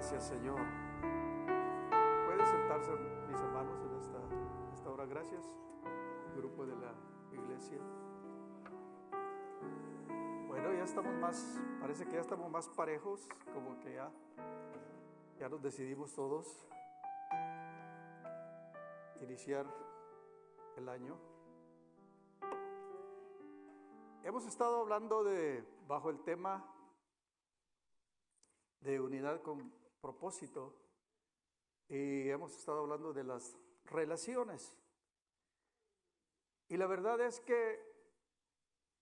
Gracias, Señor. Pueden sentarse, mis hermanos, en esta hora. Gracias, grupo de la iglesia. Bueno, ya estamos parece que ya estamos más parejos, como que ya nos decidimos todos iniciar el año. Hemos estado hablando bajo el tema de unidad con propósito, y hemos estado hablando de las relaciones. Y la verdad es que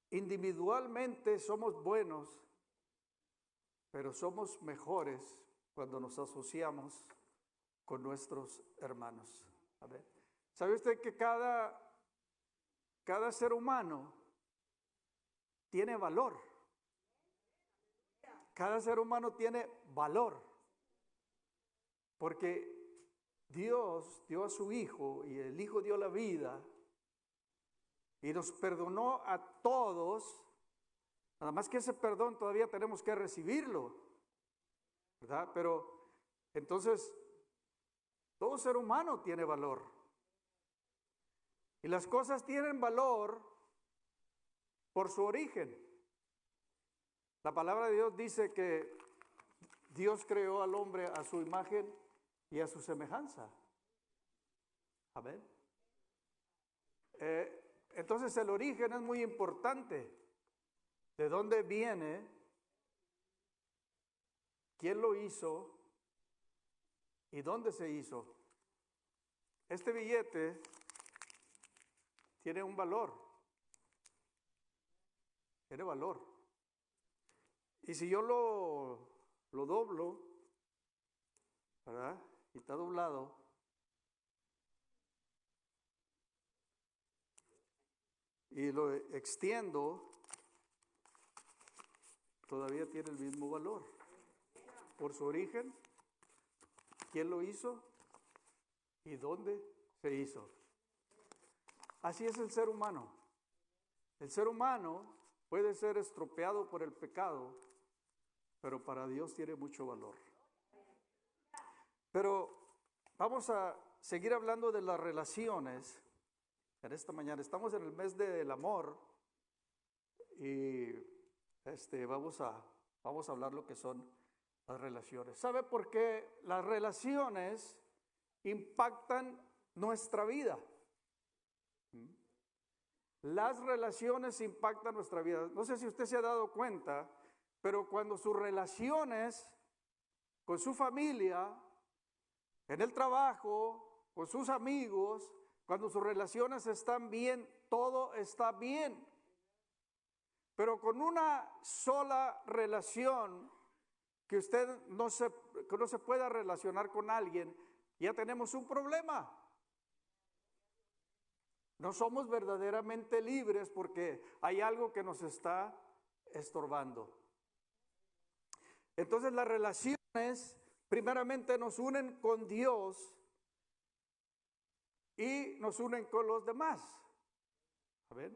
individualmente somos buenos, pero somos mejores cuando nos asociamos con nuestros hermanos. A ver, ¿sabe usted que cada ser humano tiene valor? Cada ser humano tiene valor, porque Dios dio a su Hijo, y el Hijo dio la vida, y nos perdonó a todos. Nada más que ese perdón todavía tenemos que recibirlo, ¿verdad? Pero entonces, todo ser humano tiene valor. Y las cosas tienen valor por su origen. La palabra de Dios dice que Dios creó al hombre a su imagen y a su semejanza. Amén. Entonces el origen es muy importante. ¿De dónde viene? ¿Quién lo hizo? ¿Y dónde se hizo? Este billete tiene un valor. Tiene valor. Y si yo lo doblo, ¿verdad? Y está doblado, y lo extiendo, todavía tiene el mismo valor. Por su origen, quién lo hizo y dónde se hizo. Así es el ser humano. El ser humano puede ser estropeado por el pecado, pero para Dios tiene mucho valor. Pero vamos a seguir hablando de las relaciones en esta mañana. Estamos en el mes del amor, y vamos a hablar lo que son las relaciones. ¿Sabe por qué las relaciones impactan nuestra vida? Las relaciones impactan nuestra vida. No sé si usted se ha dado cuenta, pero cuando sus relaciones con su familia, en el trabajo, con sus amigos, cuando sus relaciones están bien, todo está bien. Pero con una sola relación, que usted no se pueda relacionar con alguien, ya tenemos un problema. No somos verdaderamente libres porque hay algo que nos está estorbando. Entonces las relaciones primeramente nos unen con Dios y nos unen con los demás. A ver,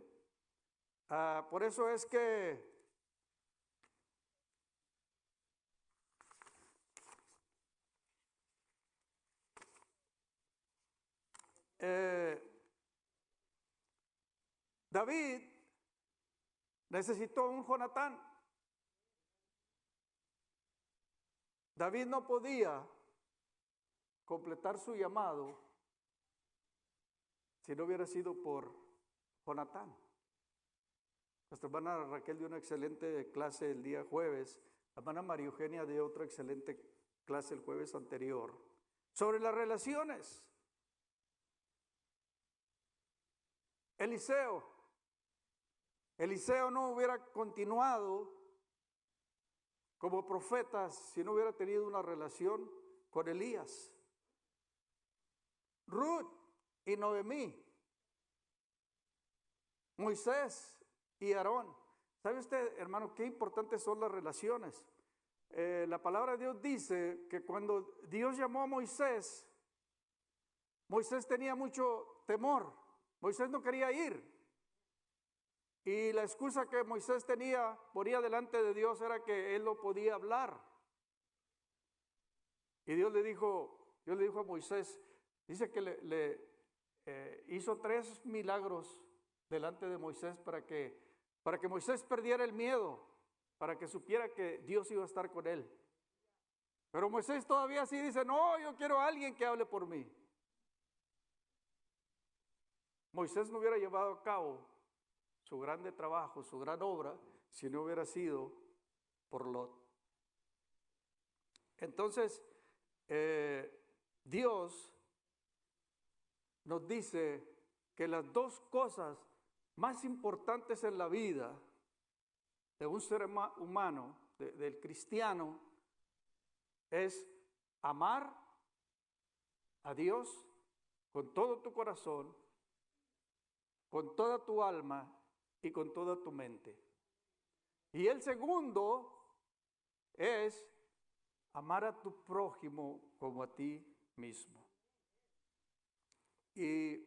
por eso es que David necesitó un Jonatán. David no podía completar su llamado si no hubiera sido por Jonatán. Nuestra hermana Raquel dio una excelente clase el día jueves. La hermana María Eugenia dio otra excelente clase el jueves anterior sobre las relaciones. Eliseo no hubiera continuado como profeta si no hubiera tenido una relación con Elías. Ruth y Noemí, Moisés y Aarón. ¿Sabe usted, hermano, qué importantes son las relaciones? La palabra de Dios dice que cuando Dios llamó a Moisés, Moisés tenía mucho temor. Moisés no quería ir. Y la excusa que Moisés tenía por ir delante de Dios era que él no podía hablar. Y Dios le dijo a Moisés, dice que hizo 3 milagros delante de Moisés para que Moisés perdiera el miedo, para que supiera que Dios iba a estar con él. Pero Moisés todavía sí dice, no, yo quiero a alguien que hable por mí. Moisés no hubiera llevado a cabo su grande trabajo, su gran obra, si no hubiera sido por Lot. Entonces, Dios nos dice que las 2 cosas más importantes en la vida de un ser humano, del cristiano, es amar a Dios con todo tu corazón, con toda tu alma y con toda tu mente. Y el segundo es amar a tu prójimo como a ti mismo. Y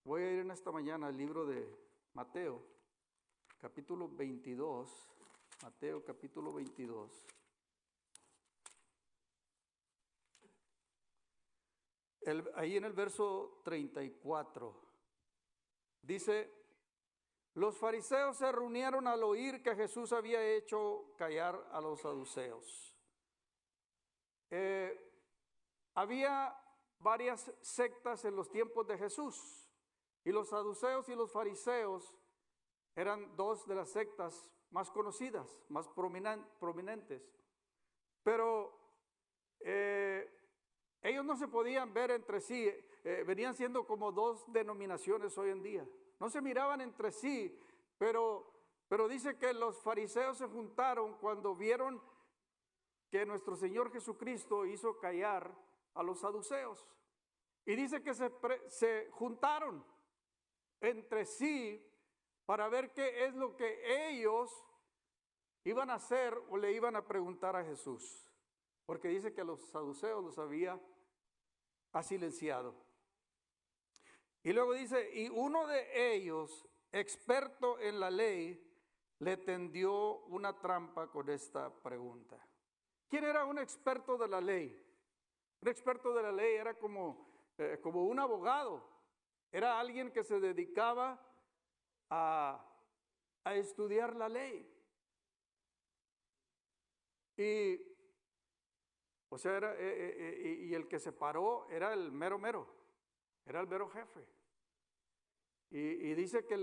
voy a ir en esta mañana al libro de Mateo, capítulo 22. Mateo, capítulo 22. Ahí en el verso 34, dice, los fariseos se reunieron al oír que Jesús había hecho callar a los saduceos. Había varias sectas en los tiempos de Jesús, y los saduceos y los fariseos eran 2 de las sectas más conocidas, más prominentes. Pero ellos no se podían ver entre sí, venían siendo como 2 denominaciones hoy en día. No se miraban entre sí, pero dice que los fariseos se juntaron cuando vieron que nuestro Señor Jesucristo hizo callar a los saduceos. Y dice que se juntaron entre sí para ver qué es lo que ellos iban a hacer o le iban a preguntar a Jesús. Porque dice que a los saduceos los había silenciado. Y luego dice, y uno de ellos, experto en la ley, le tendió una trampa con esta pregunta. ¿Quién era un experto de la ley? Un experto de la ley era como un abogado. Era alguien que se dedicaba a estudiar la ley. Y y el que se paró era el mero, era el mero jefe. Y dice que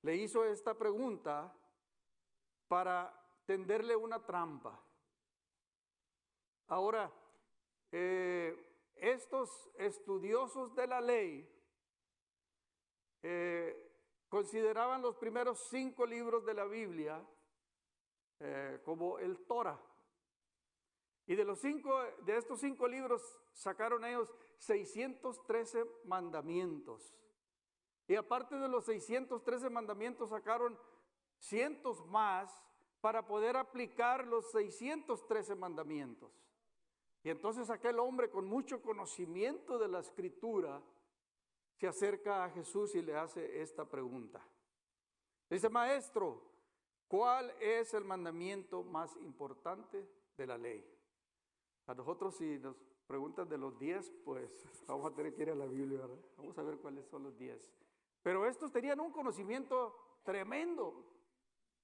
le hizo esta pregunta para tenderle una trampa. Ahora, estos estudiosos de la ley consideraban los primeros 5 libros de la Biblia como el Torah. Y de estos 5 libros sacaron ellos 613 mandamientos. Y aparte de los 613 mandamientos sacaron cientos más para poder aplicar los 613 mandamientos. Y entonces aquel hombre con mucho conocimiento de la Escritura se acerca a Jesús y le hace esta pregunta. Dice, maestro, ¿cuál es el mandamiento más importante de la ley? A nosotros si nos preguntan de los 10, pues vamos a tener que ir a la Biblia, ¿verdad? Vamos a ver cuáles son los 10. Pero estos tenían un conocimiento tremendo.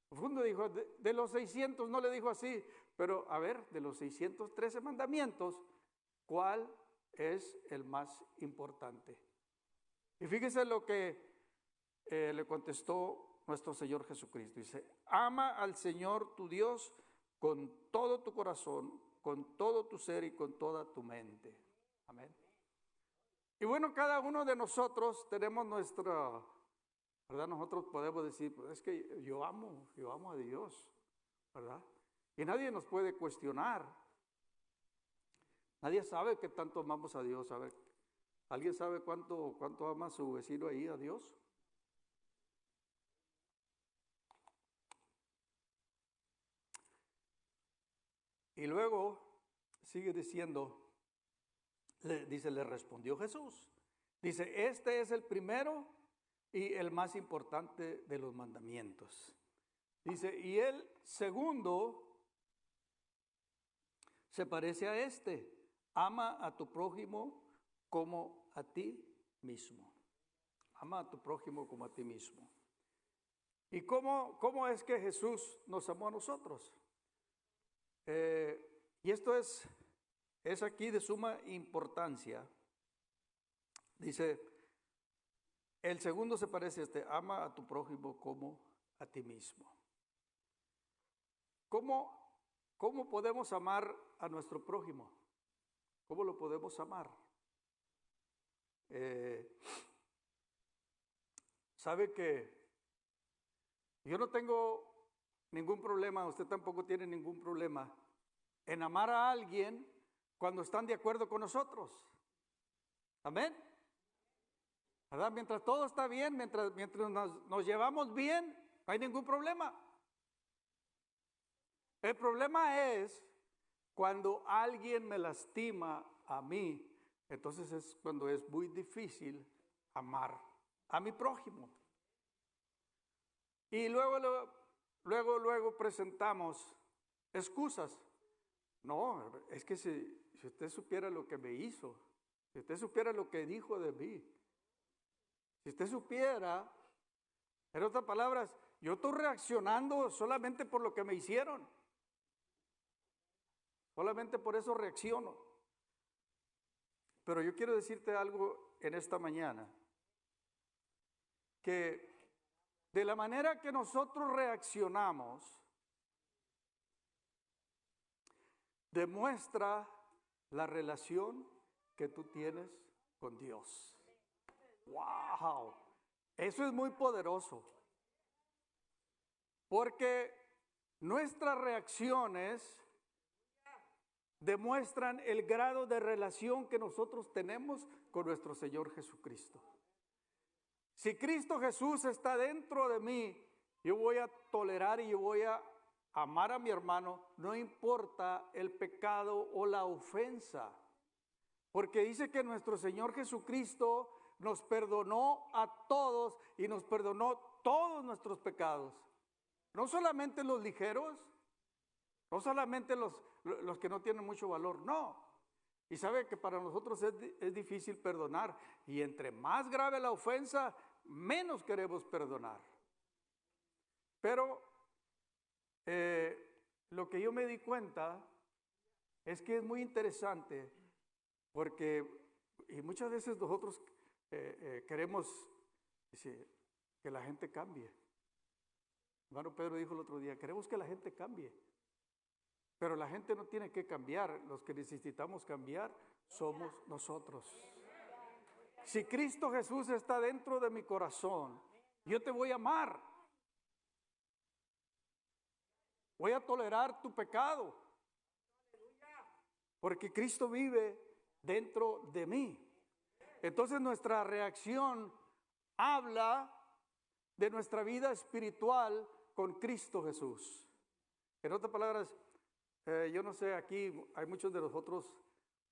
Profundo, dijo, de los 600, no le dijo así, pero a ver, de los 613 mandamientos, ¿cuál es el más importante? Y fíjese lo que le contestó nuestro Señor Jesucristo. Dice, ama al Señor tu Dios con todo tu corazón, con todo tu ser y con toda tu mente. Amén. Y bueno, cada uno de nosotros tenemos ¿verdad? Nosotros podemos decir, pues es que yo amo a Dios, ¿verdad? Y nadie nos puede cuestionar. Nadie sabe qué tanto amamos a Dios. A ver, ¿alguien sabe cuánto ama a su vecino ahí, a Dios? Y luego sigue diciendo, le respondió Jesús. Dice, este es el primero y el más importante de los mandamientos. Dice, y el segundo se parece a este: ama a tu prójimo como a ti mismo. Ama a tu prójimo como a ti mismo. ¿Y cómo es que Jesús nos amó a nosotros? Y esto es aquí de suma importancia. Dice, el segundo se parece a este: ama a tu prójimo como a ti mismo. ¿Cómo podemos amar a nuestro prójimo? ¿Cómo lo podemos amar? Sabe que yo no tengo ningún problema, usted tampoco tiene ningún problema en amar a alguien cuando están de acuerdo con nosotros. Amén. ¿Verdad? Mientras todo está bien, mientras nos llevamos bien, no hay ningún problema. El problema es cuando alguien me lastima a mí, entonces es cuando es muy difícil amar a mi prójimo. Y luego presentamos excusas. No, es que si usted supiera lo que me hizo, si usted supiera lo que dijo de mí, si usted supiera, en otras palabras, yo estoy reaccionando solamente por lo que me hicieron. Solamente por eso reacciono. Pero yo quiero decirte algo en esta mañana, que de la manera que nosotros reaccionamos, demuestra la relación que tú tienes con Dios. ¡Wow! Eso es muy poderoso. Porque nuestras reacciones demuestran el grado de relación que nosotros tenemos con nuestro Señor Jesucristo. Si Cristo Jesús está dentro de mí, yo voy a tolerar y yo voy a amar a mi hermano, no importa el pecado o la ofensa. Porque dice que nuestro Señor Jesucristo nos perdonó a todos y nos perdonó todos nuestros pecados. No solamente los ligeros, no solamente los que no tienen mucho valor, no. Y sabe que para nosotros es difícil perdonar. Y entre más grave la ofensa, menos queremos perdonar. Pero lo que yo me di cuenta es que es muy interesante porque, y muchas veces nosotros queremos que la gente cambie. Hermano Pedro dijo el otro día, queremos que la gente cambie. Pero la gente no tiene que cambiar, los que necesitamos cambiar somos nosotros. Si Cristo Jesús está dentro de mi corazón, yo te voy a amar. Voy a tolerar tu pecado. Porque Cristo vive dentro de mí. Entonces nuestra reacción habla de nuestra vida espiritual con Cristo Jesús. En otras palabras, yo no sé, aquí hay muchos de nosotros,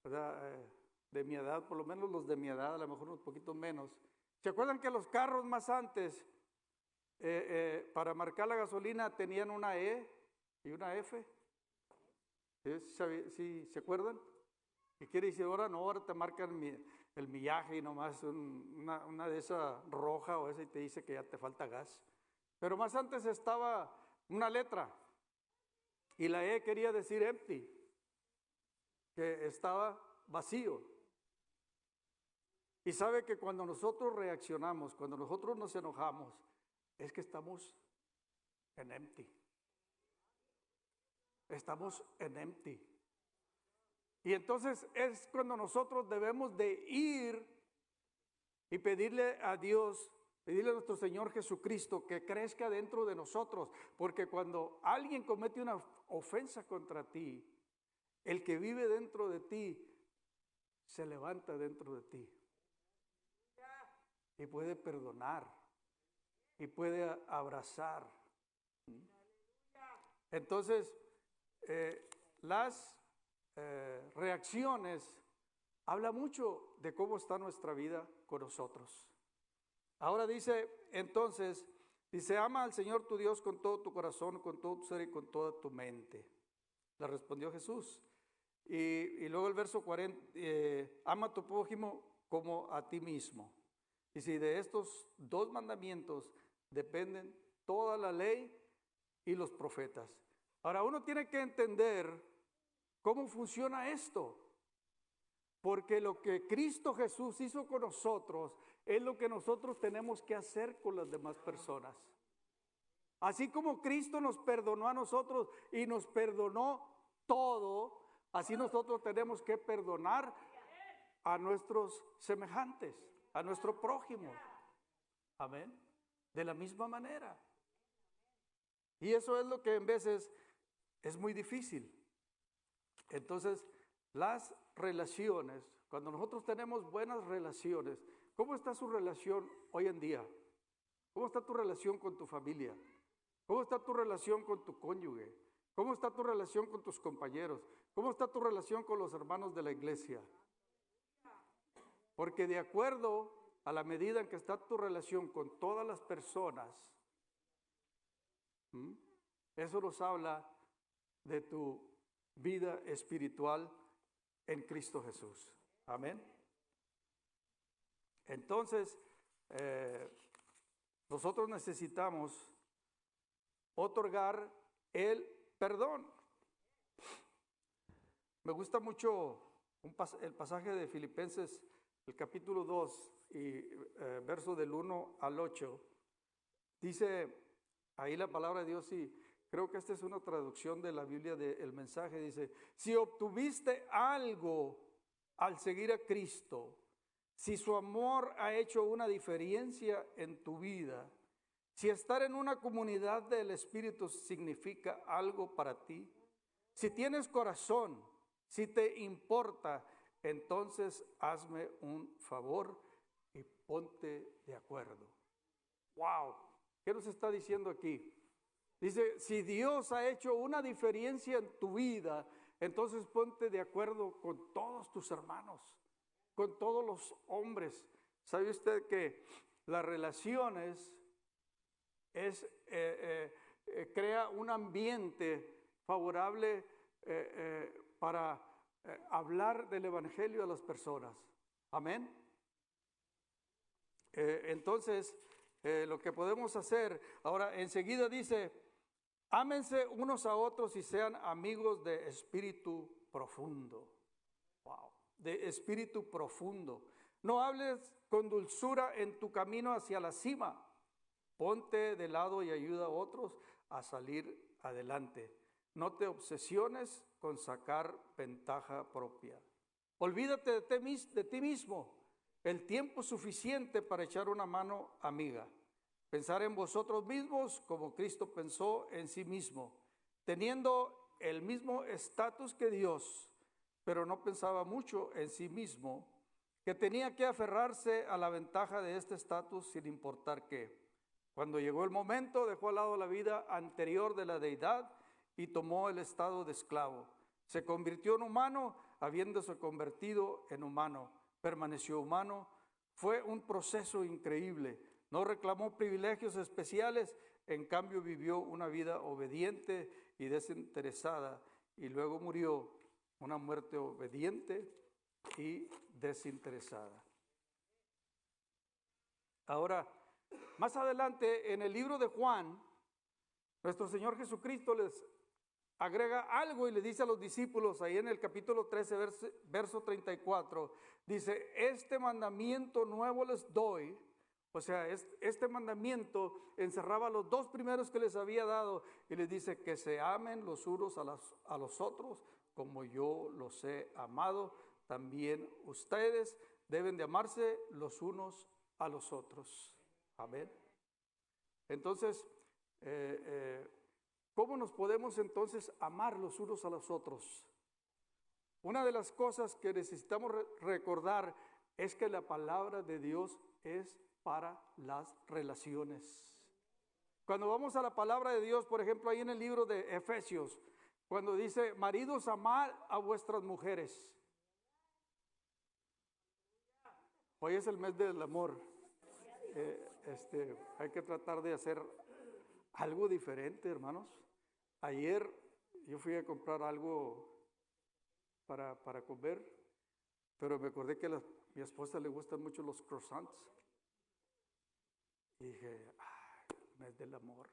¿verdad? De mi edad, por lo menos los de mi edad, a lo mejor unos poquitos menos. ¿Se acuerdan que los carros más antes, para marcar la gasolina, tenían una E y una F? ¿Sí se acuerdan? ¿Qué quiere decir? Ahora no, ahora te marcan el millaje y nomás una de esas roja o esa y te dice que ya te falta gas. Pero más antes estaba una letra. Y la E quería decir empty, que estaba vacío. Y sabe que cuando nosotros reaccionamos, cuando nosotros nos enojamos, es que estamos en empty. Estamos en empty. Y entonces es cuando nosotros debemos de ir y pedirle a Dios, pedirle a nuestro Señor Jesucristo que crezca dentro de nosotros, porque cuando alguien comete una ofensa contra ti, el que vive dentro de ti se levanta dentro de ti y puede perdonar y puede abrazar. Entonces, las reacciones habla mucho de cómo está nuestra vida con nosotros. Ahora dice, entonces, dice, ama al Señor tu Dios con todo tu corazón, con todo tu ser y con toda tu mente. Le respondió Jesús, y luego el verso 40, ama a tu prójimo como a ti mismo. Y si de estos dos mandamientos dependen toda la ley y los profetas. Ahora uno tiene que entender cómo funciona esto. Porque lo que Cristo Jesús hizo con nosotros es lo que nosotros tenemos que hacer con las demás personas. Así como Cristo nos perdonó a nosotros y nos perdonó todo, así nosotros tenemos que perdonar a nuestros semejantes, a nuestro prójimo. Amén. De la misma manera. Y eso es lo que en veces es muy difícil. Entonces, las relaciones, cuando nosotros tenemos buenas relaciones, ¿cómo está su relación hoy en día? ¿Cómo está tu relación con tu familia? ¿Cómo está tu relación con tu cónyuge? ¿Cómo está tu relación con tus compañeros? ¿Cómo está tu relación con los hermanos de la iglesia? Porque de acuerdo a la medida en que está tu relación con todas las personas, eso nos habla de tu vida espiritual en Cristo Jesús. Amén. Entonces, nosotros necesitamos otorgar el perdón. Me gusta mucho el pasaje de Filipenses, el capítulo 2, y verso del 1 al 8. Dice ahí la palabra de Dios, y creo que esta es una traducción de la Biblia del mensaje. Dice, si obtuviste algo al seguir a Cristo, si su amor ha hecho una diferencia en tu vida, si estar en una comunidad del Espíritu significa algo para ti, si tienes corazón, si te importa, entonces hazme un favor y ponte de acuerdo. ¡Wow! ¿Qué nos está diciendo aquí? Dice, si Dios ha hecho una diferencia en tu vida, entonces ponte de acuerdo con todos tus hermanos, con todos los hombres. ¿Sabe usted que las relaciones crea un ambiente favorable para hablar del evangelio a las personas? Amén. Entonces, lo que podemos hacer, ahora enseguida dice, ámense unos a otros y sean amigos de espíritu profundo. Wow, de espíritu profundo. No hables con dulzura en tu camino hacia la cima. Ponte de lado y ayuda a otros a salir adelante. No te obsesiones con sacar ventaja propia. Olvídate de ti mismo. El tiempo suficiente para echar una mano amiga. Pensar en vosotros mismos como Cristo pensó en sí mismo, teniendo el mismo estatus que Dios, pero no pensaba mucho en sí mismo, que tenía que aferrarse a la ventaja de este estatus sin importar qué. Cuando llegó el momento, dejó al lado la vida anterior de la deidad y tomó el estado de esclavo. Se convirtió en humano, habiéndose convertido en humano. Permaneció humano. Fue un proceso increíble. No reclamó privilegios especiales, en cambio vivió una vida obediente y desinteresada, y luego murió una muerte obediente y desinteresada. Ahora, más adelante en el libro de Juan, nuestro Señor Jesucristo les agrega algo y le dice a los discípulos, ahí en el capítulo 13, verso 34, dice, este mandamiento nuevo les doy. O sea, este mandamiento encerraba los dos primeros que les había dado y les dice que se amen los unos a los otros como yo los he amado. También ustedes deben de amarse los unos a los otros. Amén. Entonces, ¿cómo nos podemos entonces amar los unos a los otros? Una de las cosas que necesitamos recordar es que la palabra de Dios es para las relaciones. Cuando vamos a la palabra de Dios, por ejemplo, ahí en el libro de Efesios, cuando dice, maridos, amad a vuestras mujeres. Hoy es el mes del amor. Hay que tratar de hacer algo diferente, hermanos. Ayer yo fui a comprar algo para comer, pero me acordé que a mi esposa le gustan mucho los croissants. Y dije, mes del amor.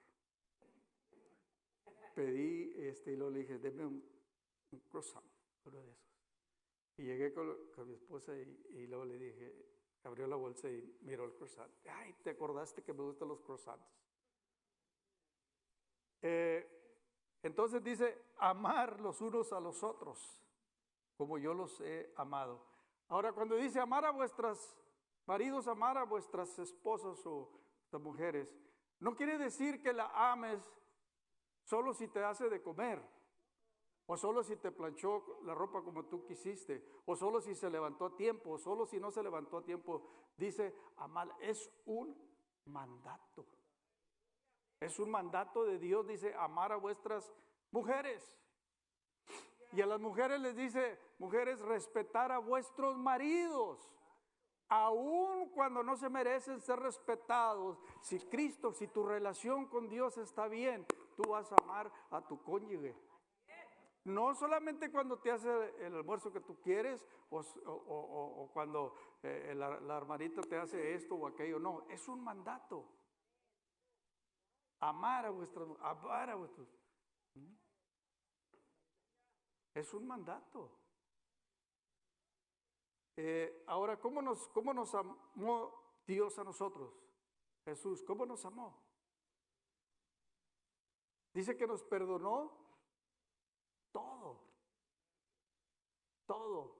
Pedí, y luego le dije, deme un croissant, uno de esos. Y llegué con mi esposa y luego le dije, abrió la bolsa y miró el croissant. Ay, ¿te acordaste que me gustan los croissants? Entonces dice, amar los unos a los otros, como yo los he amado. Ahora, cuando dice amar a vuestras maridos, amar a vuestras esposas o las mujeres, no quiere decir que la ames solo si te hace de comer, o solo si te planchó la ropa como tú quisiste, o solo si se levantó a tiempo, o solo si no se levantó a tiempo. Dice amar, es un mandato. Es un mandato de Dios, dice amar a vuestras mujeres. Y a las mujeres les dice, mujeres, respetar a vuestros maridos, aun cuando no se merecen ser respetados. Si tu relación con Dios está bien, tú vas a amar a tu cónyuge. No solamente cuando te hace el almuerzo que tú quieres o cuando la hermanita te hace esto o aquello. No, es un mandato. Amar a vuestros. Es un mandato. Ahora, ¿cómo nos amó Dios a nosotros? Jesús, ¿cómo nos amó? Dice que nos perdonó todo. Todo.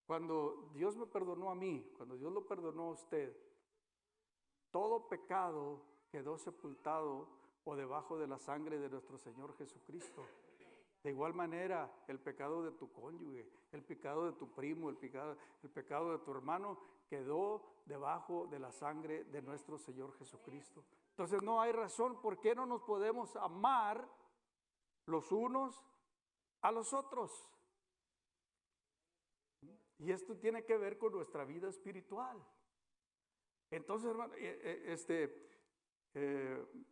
Cuando Dios me perdonó a mí, cuando Dios lo perdonó a usted, todo pecado quedó sepultado o debajo de la sangre de nuestro Señor Jesucristo. De igual manera, el pecado de tu cónyuge, el pecado de tu primo, el pecado de tu hermano, quedó debajo de la sangre de nuestro Señor Jesucristo. Entonces no hay razón por qué no nos podemos amar los unos a los otros. Y esto tiene que ver con nuestra vida espiritual. Entonces, hermano,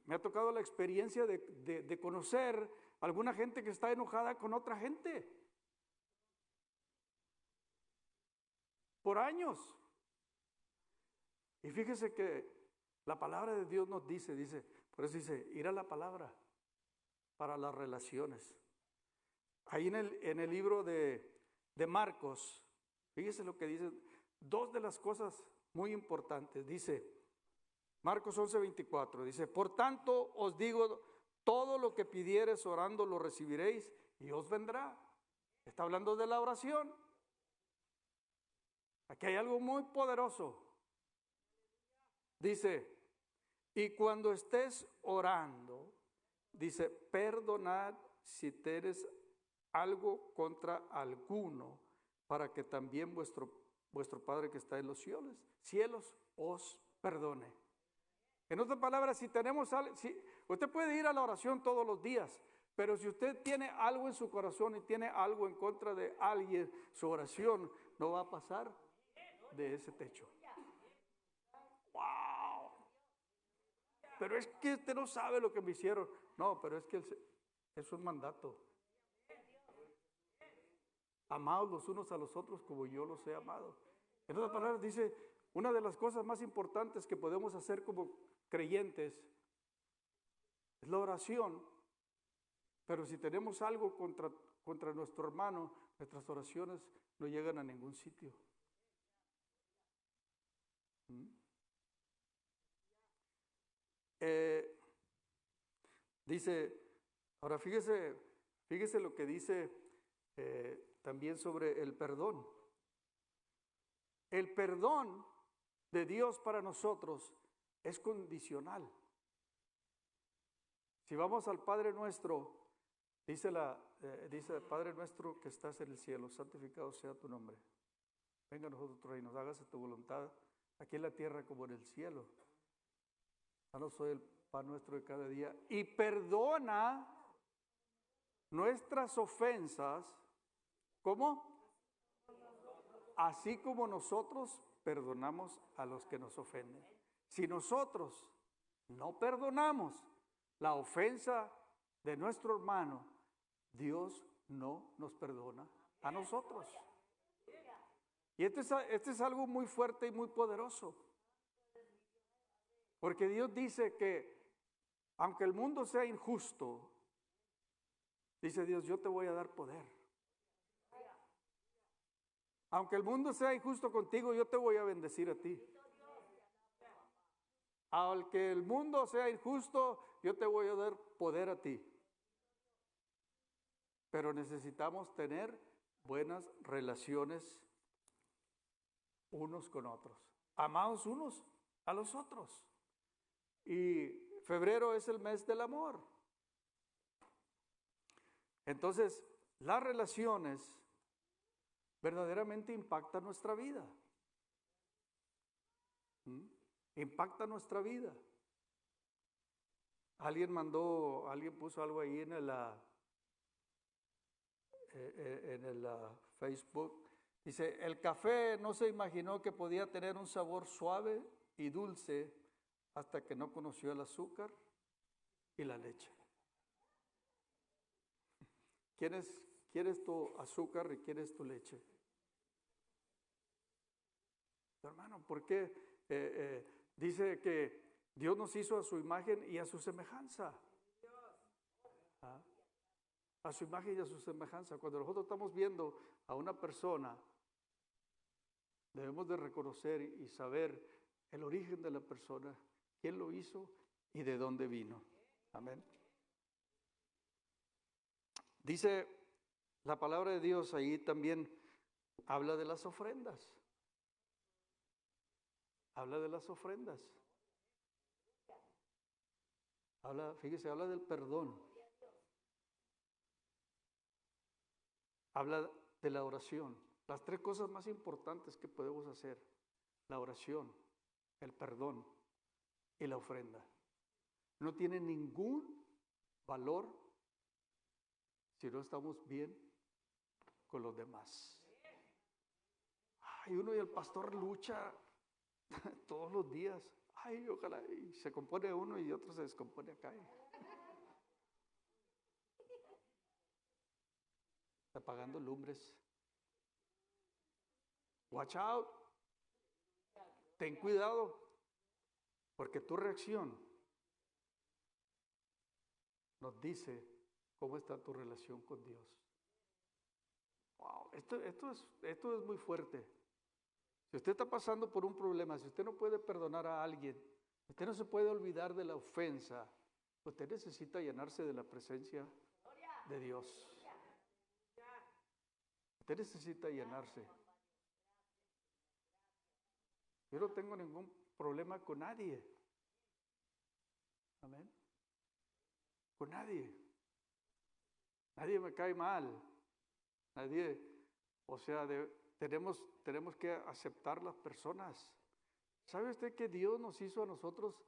me ha tocado la experiencia de conocer alguna gente que está enojada con otra gente por años. Y fíjese que la palabra de Dios nos dice, por eso dice, ir a la palabra para las relaciones. Ahí en el libro de Marcos, fíjese lo que dice, dos de las cosas muy importantes. Dice, Marcos 11:24, dice, por tanto os digo, todo lo que pidiereis orando lo recibiréis y os vendrá. Está hablando de la oración. Aquí hay algo muy poderoso. Dice, y cuando estés orando, dice, perdonad si tienes algo contra alguno, para que también vuestro Padre que está en los cielos os perdone. En otras palabras, si tenemos algo, usted puede ir a la oración todos los días, pero si usted tiene algo en su corazón y tiene algo en contra de alguien, su oración no va a pasar de ese techo. ¡Wow! Pero es que usted no sabe lo que me hicieron. No, pero es que es un mandato. Amaos los unos a los otros como yo los he amado. En otras palabras, dice, una de las cosas más importantes que podemos hacer como creyentes es la oración. Pero si tenemos algo contra nuestro hermano, nuestras oraciones no llegan a ningún sitio. Dice, ahora fíjese lo que dice también sobre el perdón. El perdón de Dios para nosotros es condicional. Si vamos al Padre nuestro, dice Padre nuestro que estás en el cielo, santificado sea tu nombre. Venga a nosotros tu reino, hágase tu voluntad, aquí en la tierra como en el cielo. Danos hoy el pan nuestro de cada día y perdona nuestras ofensas, ¿cómo? Así como nosotros perdonamos a los que nos ofenden. Si nosotros no perdonamos la ofensa de nuestro hermano, Dios no nos perdona a nosotros. Y este es algo muy fuerte y muy poderoso. Porque Dios dice que aunque el mundo sea injusto, dice Dios, yo te voy a dar poder. Aunque el mundo sea injusto contigo, yo te voy a bendecir a ti. Aunque el mundo sea injusto, yo te voy a dar poder a ti. Pero necesitamos tener buenas relaciones unos con otros, amados unos a los otros. Y febrero es el mes del amor. Entonces, las relaciones verdaderamente impactan nuestra vida. Impacta nuestra vida. Alguien puso algo ahí en el Facebook. Dice, el café no se imaginó que podía tener un sabor suave y dulce hasta que no conoció el azúcar y la leche. ¿Quieres tu azúcar y quieres tu leche? Hermano, ¿por qué? Dice que Dios nos hizo a su imagen y a su semejanza. ¿Ah? A su imagen y a su semejanza. Cuando nosotros estamos viendo a una persona, debemos de reconocer y saber el origen de la persona, quién lo hizo y de dónde vino. Amén. Dice la palabra de Dios ahí también, habla de las ofrendas. Habla de las ofrendas. Fíjese, habla del perdón. Habla de la oración. Las tres cosas más importantes que podemos hacer: la oración, el perdón y la ofrenda. No tiene ningún valor si no estamos bien con los demás. Ay, uno y el pastor lucha todos los días. Ay, ojalá, y se compone uno y otro se descompone acá. Está apagando lumbres. Watch out. Ten cuidado, porque tu reacción nos dice cómo está tu relación con Dios. Wow, esto es muy fuerte. Si usted está pasando por un problema, si usted no puede perdonar a alguien, usted no se puede olvidar de la ofensa, usted necesita llenarse de la presencia de Dios. Usted necesita llenarse. Yo no tengo ningún problema con nadie. Amén. Con nadie. Nadie me cae mal. Nadie, tenemos que aceptar las personas. ¿Sabe usted que Dios nos hizo a nosotros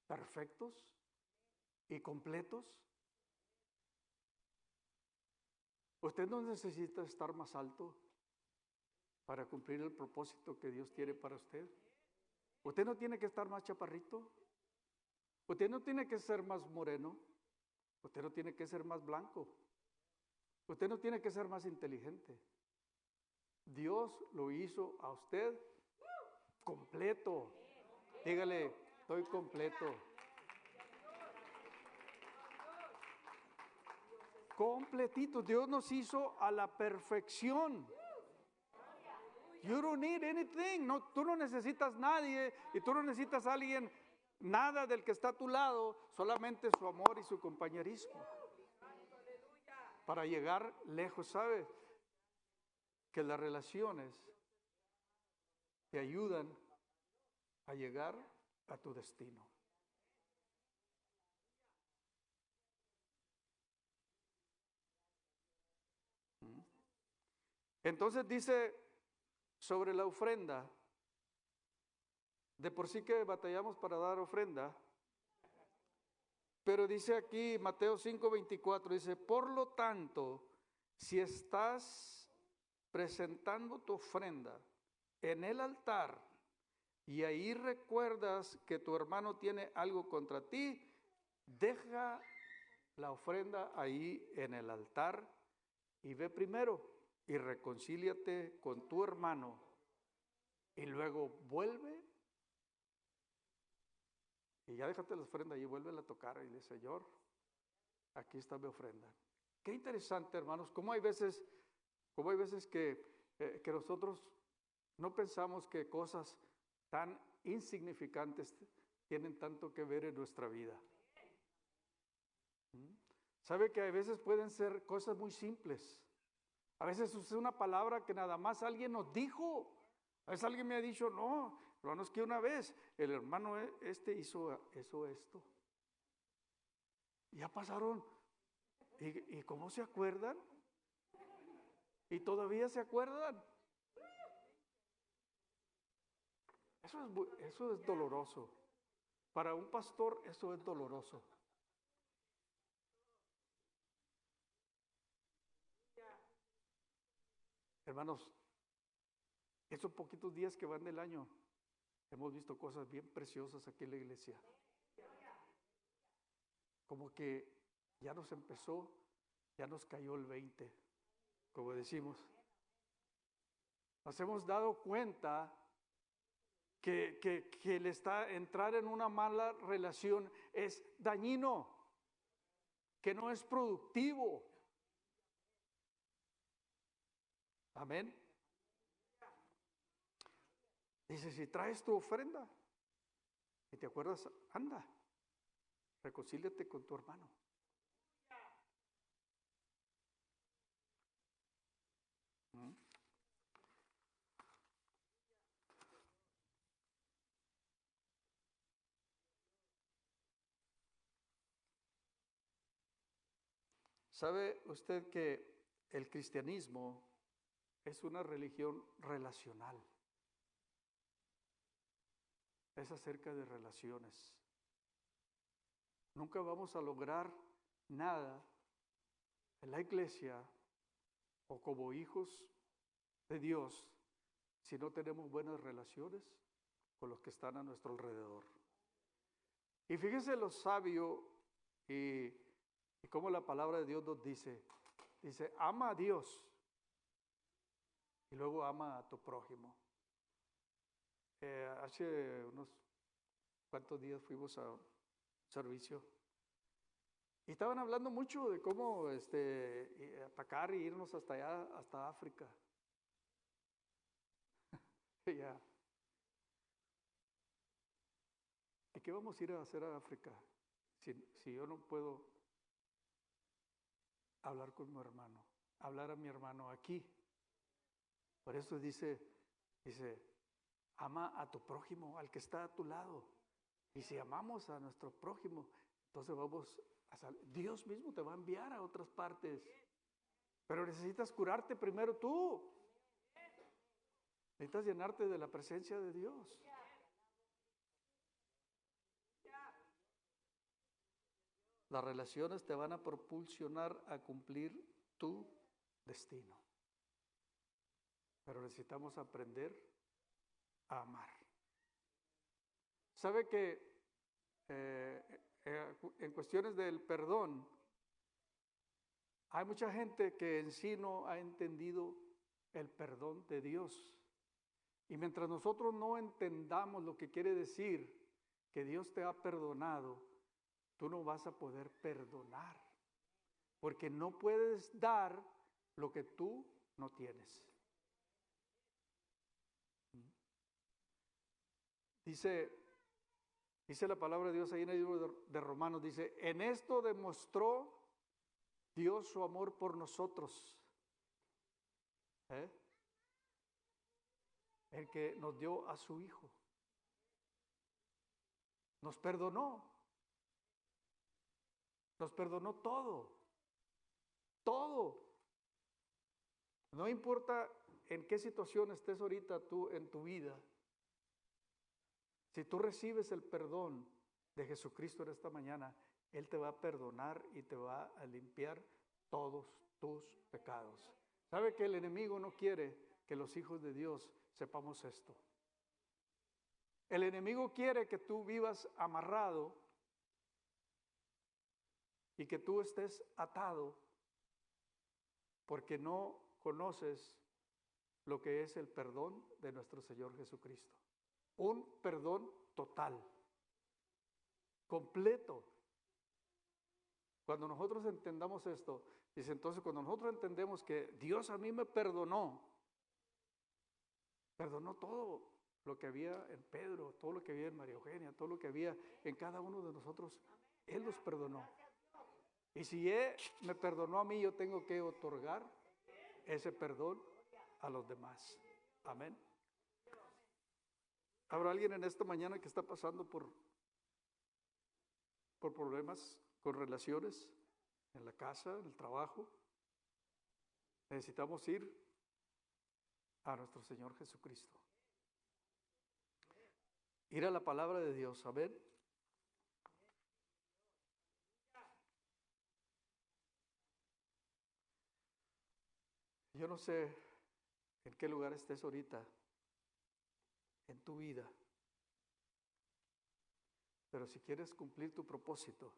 perfectos y completos? Usted no necesita estar más alto para cumplir el propósito que Dios tiene para usted. Usted no tiene que estar más chaparrito. Usted no tiene que ser más moreno. Usted no tiene que ser más blanco. Usted no tiene que ser más inteligente. Dios lo hizo a usted completo. Dígale, estoy completo. Completito. Dios nos hizo a la perfección. You don't need anything. No, tú no necesitas nadie y tú no necesitas a alguien, nada del que está a tu lado, solamente su amor y su compañerismo. Para llegar lejos, ¿sabes? Que las relaciones te ayudan a llegar a tu destino. Entonces dice sobre la ofrenda, de por sí que batallamos para dar ofrenda, pero dice aquí Mateo 5:24, dice, por lo tanto, si estás presentando tu ofrenda en el altar y ahí recuerdas que tu hermano tiene algo contra ti, deja la ofrenda ahí en el altar y ve primero y reconcíliate con tu hermano y luego vuelve y ya déjate la ofrenda y vuelve a tocar y le dice, Señor, aquí está mi ofrenda. Qué interesante, hermanos, cómo hay veces que nosotros no pensamos que cosas tan insignificantes tienen tanto que ver en nuestra vida. ¿Sabe que a veces pueden ser cosas muy simples? A veces es una palabra que nada más alguien nos dijo. A veces alguien me ha dicho, no, hermanos, que una vez el hermano hizo esto. Ya pasaron. ¿Y cómo se acuerdan? ¿Y todavía se acuerdan? Eso es doloroso. Para un pastor eso es doloroso. Hermanos, esos poquitos días que van del año, hemos visto cosas bien preciosas aquí en la iglesia. Como que ya nos empezó, ya nos cayó el 20, como decimos. Nos hemos dado cuenta que entrar en una mala relación es dañino, que no es productivo. Amén. Dice, si traes tu ofrenda y te acuerdas, anda, reconcíliate con tu hermano. ¿Sabe usted que el cristianismo es una religión relacional? Es acerca de relaciones. Nunca vamos a lograr nada en la iglesia o como hijos de Dios si no tenemos buenas relaciones con los que están a nuestro alrededor. Y fíjese lo sabio y cómo la palabra de Dios nos dice, ama a Dios y luego ama a tu prójimo. Hace unos cuantos días fuimos a un servicio y estaban hablando mucho de cómo atacar e irnos hasta allá, hasta África. Ya. ¿Y qué vamos a ir a hacer a África si yo no puedo hablar con mi hermano, hablar a mi hermano aquí? Por eso dice, ama a tu prójimo, al que está a tu lado. Y si amamos a nuestro prójimo, entonces vamos a salir. Dios mismo te va a enviar a otras partes. Pero necesitas curarte primero tú. Necesitas llenarte de la presencia de Dios. Las relaciones te van a propulsionar a cumplir tu destino. Pero necesitamos aprender a amar. ¿Sabe que en cuestiones del perdón, hay mucha gente que en sí no ha entendido el perdón de Dios? Y mientras nosotros no entendamos lo que quiere decir que Dios te ha perdonado, tú no vas a poder perdonar, porque no puedes dar lo que tú no tienes. Dice la palabra de Dios ahí en el libro de Romanos, dice, en esto demostró Dios su amor por nosotros. El que nos dio a su Hijo. Nos perdonó. Nos perdonó todo. Todo. No importa en qué situación estés ahorita tú en tu vida. Si tú recibes el perdón de Jesucristo en esta mañana, Él te va a perdonar y te va a limpiar todos tus pecados. ¿Sabe que el enemigo no quiere que los hijos de Dios sepamos esto? El enemigo quiere que tú vivas amarrado y que tú estés atado porque no conoces lo que es el perdón de nuestro Señor Jesucristo. Un perdón total, completo. Cuando nosotros entendamos esto, dice, entonces cuando nosotros entendemos que Dios a mí me perdonó todo lo que había en Pedro, todo lo que había en María Eugenia, todo lo que había en cada uno de nosotros, Él los perdonó. Y si Él me perdonó a mí, yo tengo que otorgar ese perdón a los demás. Amén. ¿Habrá alguien en esta mañana que está pasando por problemas con relaciones en la casa, en el trabajo? Necesitamos ir a nuestro Señor Jesucristo. Ir a la palabra de Dios. Amén. Yo no sé en qué lugar estés ahorita en tu vida, pero si quieres cumplir tu propósito,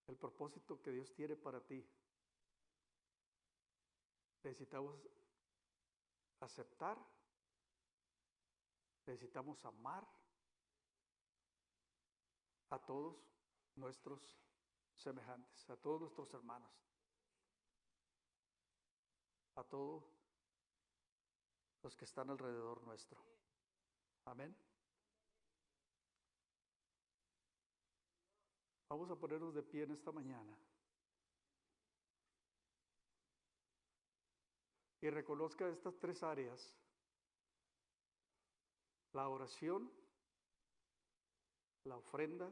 el propósito que Dios tiene para ti, necesitamos aceptar, necesitamos amar a todos nuestros semejantes, a todos nuestros hermanos, a todos los que están alrededor nuestro. Amén. Vamos a ponernos de pie en esta mañana y reconozca estas tres áreas: la oración, la ofrenda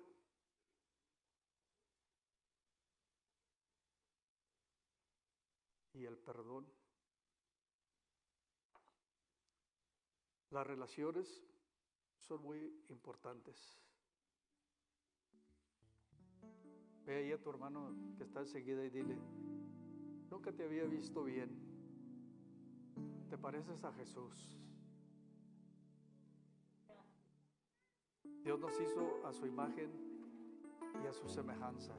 y el perdón. Las relaciones son muy importantes. Ve ahí a tu hermano que está enseguida y dile: nunca te había visto bien, te pareces a Jesús. Dios nos hizo a su imagen y a su semejanza.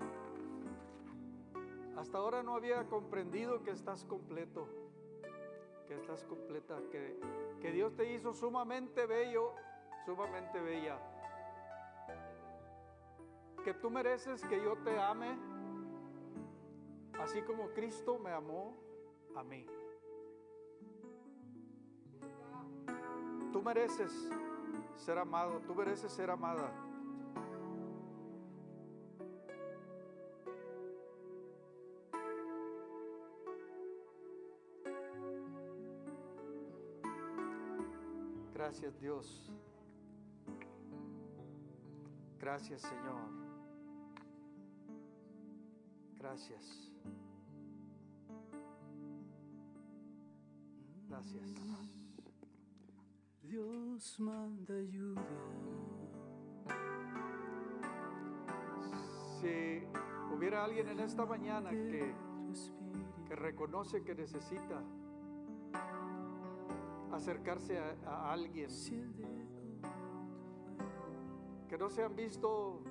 Hasta ahora no había comprendido que estás completo, que estás completa, que Dios te hizo sumamente bello, sumamente bella, que tú mereces que yo te ame, así como Cristo me amó a mí. Tú mereces ser amado, tú mereces ser amada. Gracias, Dios. Gracias, Señor. Gracias. Gracias. Dios manda lluvia. Si hubiera alguien en esta mañana que reconoce que necesita acercarse a alguien, que no se han visto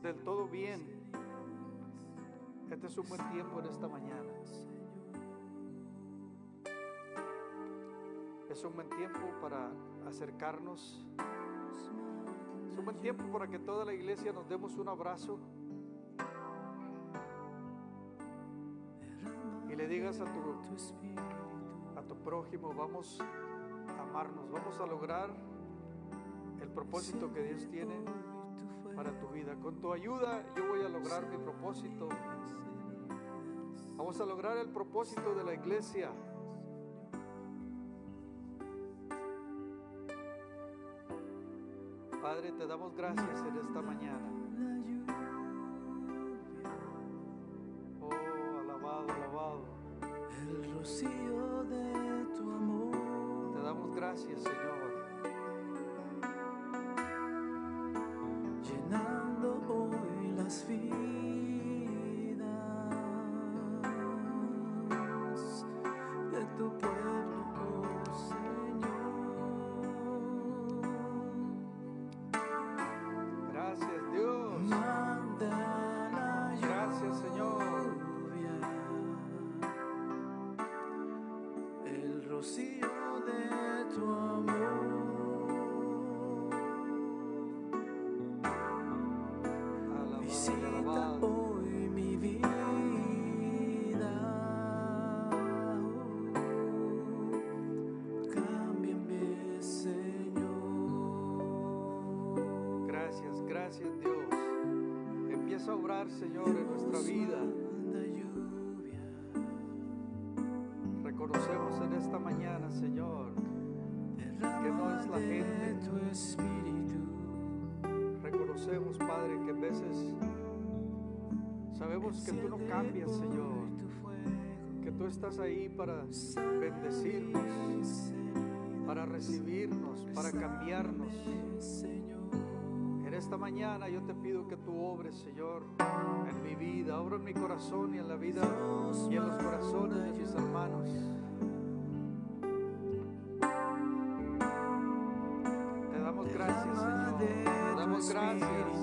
del todo bien, este es un buen tiempo en esta mañana. Es un buen tiempo para acercarnos. Es un buen tiempo para que toda la iglesia nos demos un abrazo y le digas a tu prójimo: vamos a amarnos, vamos a lograr el propósito que Dios tiene para tu vida. Con tu ayuda yo voy a lograr mi propósito. Vamos a lograr el propósito de la iglesia. Padre, te damos gracias en esta mañana. Oh, alabado, alabado. El rocío de tu amor. Te damos gracias, Señor. Llenando hoy las vidas de tu pueblo, oh Señor. Gracias, Dios. Manda la Gracias, Señor. lluvia rocío de tu amor. Visita hoy mi vida, cámbiame, Señor. Gracias, gracias Dios. Empieza a obrar, Señor, en nuestra vida. Reconocemos en esta mañana, Señor, que no es la gente. Reconocemos, Padre, que a veces sabemos que tú no cambias, Señor, que tú estás ahí para bendecirnos, para recibirnos, para cambiarnos. En esta mañana yo te pido que tú obres, Señor, en mi vida, obra en mi corazón y en la vida y en los corazones de mis hermanos. Te damos gracias, Señor. Te damos gracias.